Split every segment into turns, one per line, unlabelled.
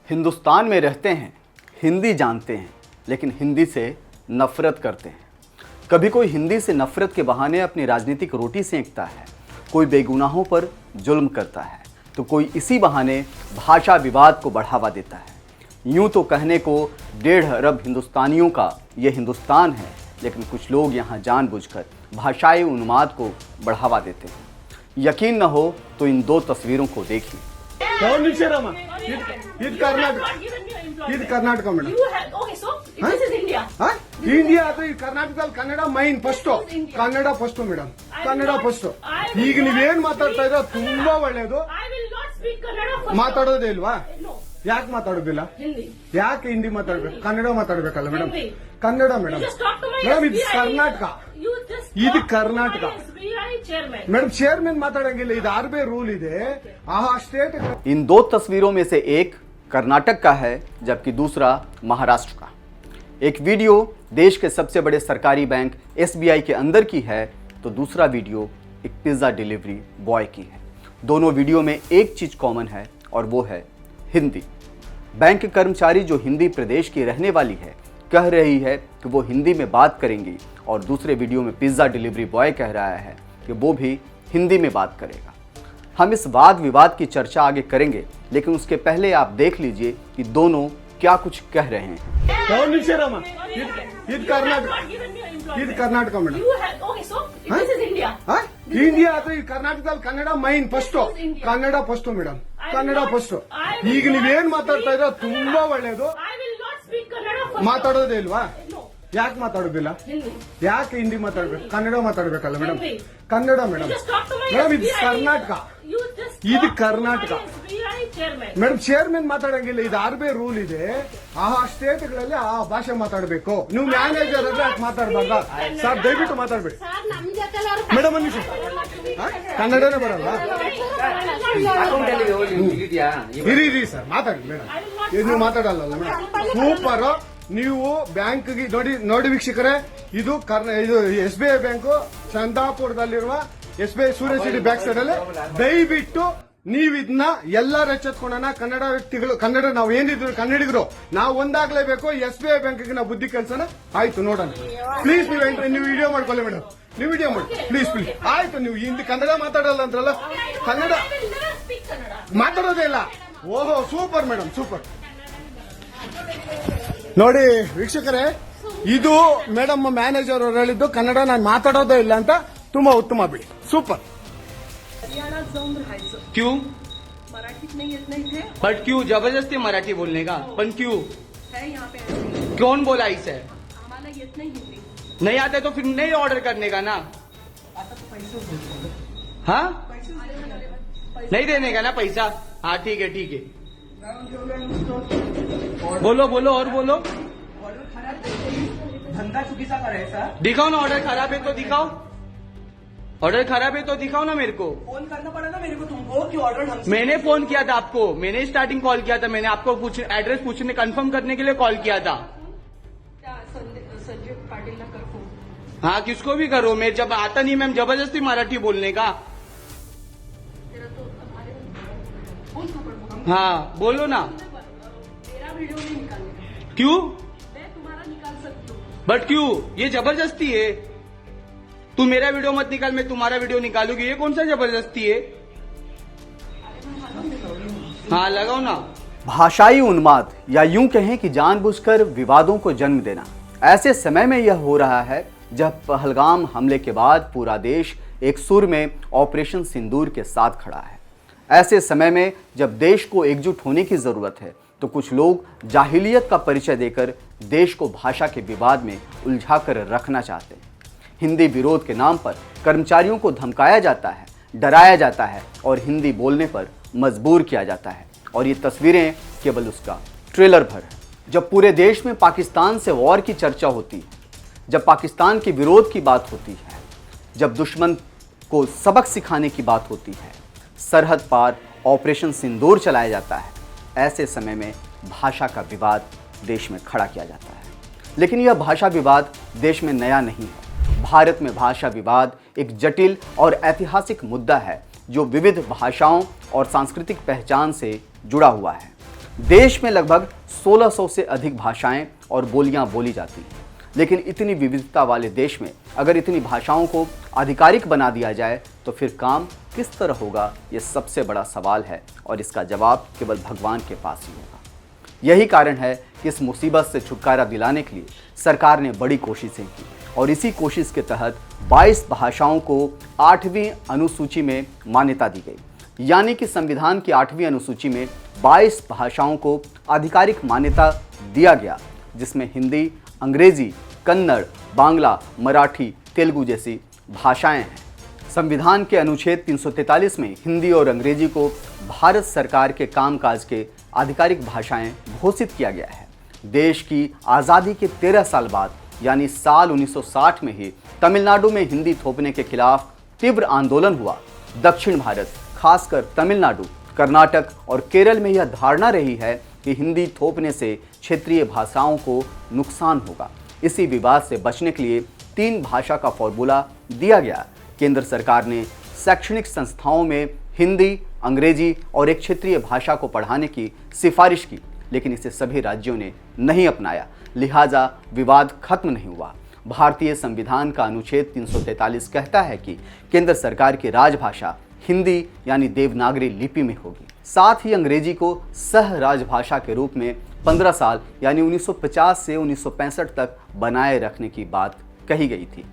हिंदुस्तान में रहते हैं, हिंदी जानते हैं, लेकिन हिंदी से नफरत करते हैं। कभी कोई हिंदी से नफरत के बहाने अपनी राजनीतिक रोटी सेंकता है, कोई बेगुनाहों पर जुल्म करता है, तो कोई इसी बहाने भाषा विवाद को बढ़ावा देता है। यूं तो कहने को 1.5 अरब हिंदुस्तानियों का ये हिंदुस्तान है, लेकिन कुछ लोग यहाँ जानबूझकर भाषाई उन्माद को बढ़ावा देते हैं। यकीन न हो तो इन 2 तस्वीरों को देखिए।
कर्नाटक ಮೇಡಂ ಇಂಡಿಯಾ ಅದು ಕರ್ನಾಟಕದಲ್ಲಿ Kannada main first Kannada first madam Kannada first ಈಗ ನೀವೇನ್ ಮಾತಾಡ್ತಾ ಇರೋ ತುಂಬಾ ಒಳ್ಳೇದು ಮಾತಾಡೋದೇ ಇಲ್ವಾ ಯಾಕೆ ಮಾತಾಡೋದಿಲ್ಲ ಯಾಕೆ ಹಿಂದಿ ಮಾತಾಡ್ಬೇಕು ಕನ್ನಡ ಮಾತಾಡ್ಬೇಕಲ್ಲ ಮೇಡಂ ಕನ್ನಡ ಮೇಡಂ ಮೇಡಂ ಇದು ಕರ್ನಾಟಕ ಇದು ಕರ್ನಾಟಕ मैडम चेयरमैन माताड़ेंगे आरबीआई रूल है स्टेट।
इन 2 तस्वीरों में से एक कर्नाटक का है जबकि दूसरा महाराष्ट्र का। एक वीडियो देश के सबसे बड़े सरकारी बैंक एसबीआई के अंदर की है तो दूसरा वीडियो एक पिज्जा डिलीवरी बॉय की है। दोनों वीडियो में एक चीज कॉमन है और वो है हिंदी। बैंक कर्मचारी जो हिंदी प्रदेश की रहने वाली है कह रही है कि वो हिंदी में बात करेंगी और दूसरे वीडियो में पिज्जा डिलीवरी बॉय कह रहा है कि वो भी हिंदी में बात करेगा। हम इस वाद विवाद की चर्चा आगे करेंगे, लेकिन उसके पहले आप देख लीजिए कि दोनों क्या कुछ कह रहे हैं।
कर्नाटक ಮೇಡಂ ಇಂಡಿಯಾ ಅದು ಕರ್ನಾಟಕದಲ್ಲಿ Kannada main first Kannada first madam Kannada first ಈಗ ನೀವೇನ್ ಮಾತಾಡ್ತಾ ಇರೋ ತುಂಬಾ ಒಳ್ಳೇದು ಮಾತಾಡೋದೇ ಇಲ್ವಾ ಯಾಕೆ ಮಾತಾಡೋದಿಲ್ಲ ಯಾಕೆ ಹಿಂದಿ ಮಾತಾಡ್ಬೇಕು ಕನ್ನಡ ಮಾತಾಡ್ಬೇಕಲ್ಲ ಮೇಡಂ ಕನ್ನಡ ಮೇಡಂ ಮೇಡಂ ಇದು ಕರ್ನಾಟಕ ಇದು ಕರ್ನಾಟಕ ಮೇಡಂ ಚೇರ್ಮನ್ ಮಾತಾಡಂಗಿಲ್ಲ ಇದು ಆರ್ಬಿಐ ರೂಲ್ ಇದೆ ಸ್ಟೇಟ್ಗಳಲ್ಲಿ ಆ ಭಾಷೆ ಮಾತಾಡಬೇಕು ನೀವು ಮ್ಯಾನೇಜರ್ ಆದ್ರೆ ಯಾಕೆ ಮಾತಾಡಬಾರ್ದ ಸರ್ ದಯವಿಟ್ಟು ಮಾತಾಡ್ಬೇಡಿ ಮೇಡಮ್ ಒಂದು ಕನ್ನಡನೇ ಬರಲ್ಲ ಇರಿ ಸರ್ ಮಾತಾಡಿ ಮೇಡಮ್ ನೀವು ಮಾತಾಡಲ್ಲ ಮೇಡಮ್ ಸೂಪರ್ ನೀವು ಬ್ಯಾಂಕ್ ನೋಡಿ ವೀಕ್ಷಕರೇ ಇದು ಎಸ್ಬಿಐ ಬ್ಯಾಂಕ್ ಚಂದಾಪುರದಲ್ಲಿರುವ ಎಸ್ಬಿಐ ಸೂರ್ಯ ಸಿಟಿ ಬ್ಯಾಕ್ ಸೈಡ್ ಅಲ್ಲಿ ದಯವಿಟ್ಟು ನೀವು ಇದನ್ನ ಎಲ್ಲರೂ ಎಚ್ಚೆತ್ಕೊಳ್ಳೋಣ ಕನ್ನಡ ವ್ಯಕ್ತಿಗಳು ಕನ್ನಡ ನಾವು ಏನಿದ್ರು ಕನ್ನಡಿಗರು ನಾವು ಒಂದಾಗ್ಲೇಬೇಕು ಎಸ್ಬಿಐ ಬ್ಯಾಂಕ್ಗೆ ನಾವು ಬುದ್ಧಿ ಕಲ್ಸೋಣ ಆಯ್ತು ನೋಡೋಣ ಪ್ಲೀಸ್ ನೀವು ವಿಡಿಯೋ ಮಾಡ್ಕೊಳ್ಳಿ ಮೇಡಮ್ ನೀವು ವಿಡಿಯೋ ಮಾಡಿ ಪ್ಲೀಸ್ ಆಯ್ತು ನೀವು ಹಿಂದಿ ಕನ್ನಡ ಮಾತಾಡಲ್ಲ ಅಂದ್ರಲ್ಲ ಕನ್ನಡ ಮಾತಾಡೋದೇ ಇಲ್ಲ ಓಹೋ ಸೂಪರ್ ಮೇಡಮ್ ಸೂಪರ್ ನೋಡಿ ವೀಕ್ಷಕರೇ ಇದು ಮೇಡಮ್ ಮ್ಯಾನೇಜರ್ ಅವರು ಹೇಳಿದ್ದು ಕನ್ನಡ ನಾನು ಮಾತಾಡೋದೇ ಇಲ್ಲ ಅಂತ ತುಂಬಾ ಉತ್ತಮ ಬಿಡಿ ಸೂಪರ್
क्यों
मराठी नहीं इतने थे
बट क्यों जबरदस्ती मराठी बोलने का पण क्यों
है यहाँ पे
कौन बोला इसे
हमारा इतना हिंदी
नहीं आता तो फिर नहीं ऑर्डर करने का ना हाँ नहीं देने का ना पैसा हाँ ठीक है बोलो बोलो और बोलो
धंदा चुकीचा करायचा
दिखाओ ना ऑर्डर खराब है तो दिखाओ ऑर्डर खराब है तो दिखाओ ना मेरे को
फोन करना पड़ा ना मेरे को तुमको कि ऑर्डर ढंग से
मैंने फोन किया था आपको मैंने स्टार्टिंग कॉल किया था मैंने आपको एड्रेस पूछने कंफर्म करने के लिए कॉल किया था
संजय पाटिल ना कर फोन
हाँ किसको भी करो मैं जब आता नहीं मैम जबरदस्ती मराठी बोलने का
तेरा तो हमारे फोन तो कर
हाँ बोलो ना
मेरा वीडियो नहीं निकालने
क्यों
मैं तुम्हारा निकाल सकती हूँ
बट क्यों ये जबरदस्ती है तू मेरा वीडियो मत निकाल मैं तुम्हारा वीडियो निकालूंगी ये कौन सा जबरदस्ती है हाँ लगाओ ना।
भाषाई उन्माद या यूं कहें कि जानबूझकर विवादों को जन्म देना ऐसे समय में यह हो रहा है जब पहलगाम हमले के बाद पूरा देश एक सुर में ऑपरेशन सिंदूर के साथ खड़ा है। ऐसे समय में जब देश को एकजुट होने की जरूरत है तो कुछ लोग जाहिलियत का परिचय देकर देश को भाषा के विवाद में उलझाकर रखना चाहते हैं। हिंदी विरोध के नाम पर कर्मचारियों को धमकाया जाता है, डराया जाता है और हिंदी बोलने पर मजबूर किया जाता है और ये तस्वीरें केवल उसका ट्रेलर भर है। जब पूरे देश में पाकिस्तान से वॉर की चर्चा होती है, जब पाकिस्तान के विरोध की बात होती है, जब दुश्मन को सबक सिखाने की बात होती है, सरहद पार ऑपरेशन सिंदूर चलाया जाता है, ऐसे समय में भाषा का विवाद देश में खड़ा किया जाता है। लेकिन यह भाषा विवाद देश में नया नहीं है। भारत में भाषा विवाद एक जटिल और ऐतिहासिक मुद्दा है जो विविध भाषाओं और सांस्कृतिक पहचान से जुड़ा हुआ है। देश में लगभग 1600 से अधिक भाषाएं और बोलियां बोली जाती हैं, लेकिन इतनी विविधता वाले देश में अगर इतनी भाषाओं को आधिकारिक बना दिया जाए तो फिर काम किस तरह होगा, ये सबसे बड़ा सवाल है और इसका जवाब केवल भगवान के पास ही होगा। यही कारण है कि इस मुसीबत से छुटकारा दिलाने के लिए सरकार ने बड़ी कोशिशें की और इसी कोशिश के तहत 22 भाषाओं को 8वीं अनुसूची में मान्यता दी गई। यानी कि संविधान की 8वीं अनुसूची में 22 भाषाओं को आधिकारिक मान्यता दिया गया, जिसमें हिंदी, अंग्रेजी, कन्नड़, बांग्ला, मराठी, तेलुगु जैसी भाषाएं हैं। संविधान के अनुच्छेद 343 में हिंदी और अंग्रेजी को भारत सरकार के कामकाज के आधिकारिक भाषाएं घोषित किया गया है। देश की आज़ादी के 13 साल बाद यानी साल 1960 में ही तमिलनाडु में हिंदी थोपने के खिलाफ तीव्र आंदोलन हुआ। दक्षिण भारत, खासकर तमिलनाडु, कर्नाटक और केरल में यह धारणा रही है कि हिंदी थोपने से क्षेत्रीय भाषाओं को नुकसान होगा। इसी विवाद से बचने के लिए 3 भाषा का फॉर्मूला दिया गया। केंद्र सरकार ने शैक्षणिक संस्थाओं में हिंदी, अंग्रेजी और एक क्षेत्रीय भाषा को पढ़ाने की सिफारिश की, लेकिन इसे सभी राज्यों ने नहीं अपनाया, लिहाजा विवाद खत्म नहीं हुआ। भारतीय संविधान का अनुच्छेद 343 कहता है कि केंद्र सरकार की राजभाषा हिंदी यानी देवनागरी लिपि में होगी। साथ ही अंग्रेजी को सह राजभाषा के रूप में 15 साल यानी 1950 से 1965 तक बनाए रखने की बात कही गई थी,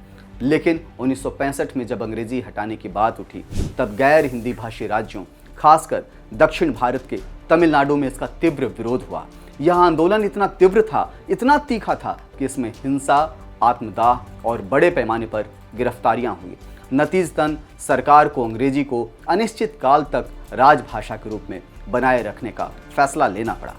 लेकिन 1965 में जब अंग्रेजी हटाने की बात उठी तब गैर हिंदी भाषी राज्यों, खासकर दक्षिण भारत के तमिलनाडु में इसका तीव्र विरोध हुआ। यह आंदोलन इतना तीव्र था, इतना तीखा था कि इसमें हिंसा, आत्मदाह और बड़े पैमाने पर गिरफ्तारियां हुई। नतीजतन सरकार को अंग्रेजी को अनिश्चित काल तक राजभाषा के रूप में बनाए रखने का फैसला लेना पड़ा।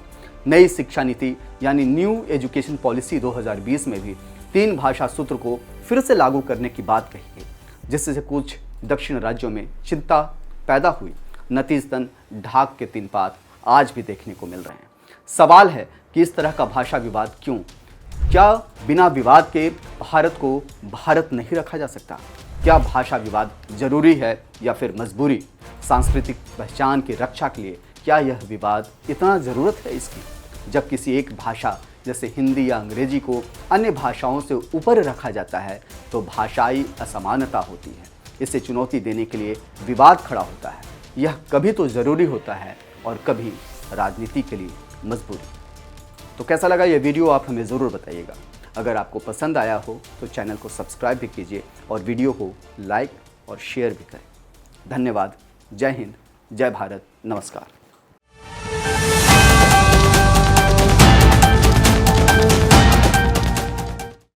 नई शिक्षा नीति यानी न्यू एजुकेशन पॉलिसी 2020 में भी 3 भाषा सूत्र को फिर से लागू करने की बात कही गई, जिससे कुछ दक्षिण राज्यों में चिंता पैदा हुई। नतीजतन ढाक के 3 पात आज भी देखने को मिल रहे हैं। सवाल है कि इस तरह का भाषा विवाद क्यों? क्या बिना विवाद के भारत को भारत नहीं रखा जा सकता? क्या भाषा विवाद जरूरी है या फिर मजबूरी? सांस्कृतिक पहचान की रक्षा के लिए क्या यह विवाद इतना ज़रूरत है इसकी? जब किसी एक भाषा जैसे हिंदी या अंग्रेजी को अन्य भाषाओं से ऊपर रखा जाता है तो भाषाई असमानता होती है। इसे चुनौती देने के लिए विवाद खड़ा होता है। यह कभी तो ज़रूरी होता है और कभी राजनीति के लिए मजबूरी। तो कैसा लगा यह वीडियो, आप हमें ज़रूर बताइएगा। अगर आपको पसंद आया हो तो चैनल को सब्सक्राइब भी कीजिए और वीडियो को लाइक और शेयर भी करें। धन्यवाद। जय हिंद, जय भारत, नमस्कार।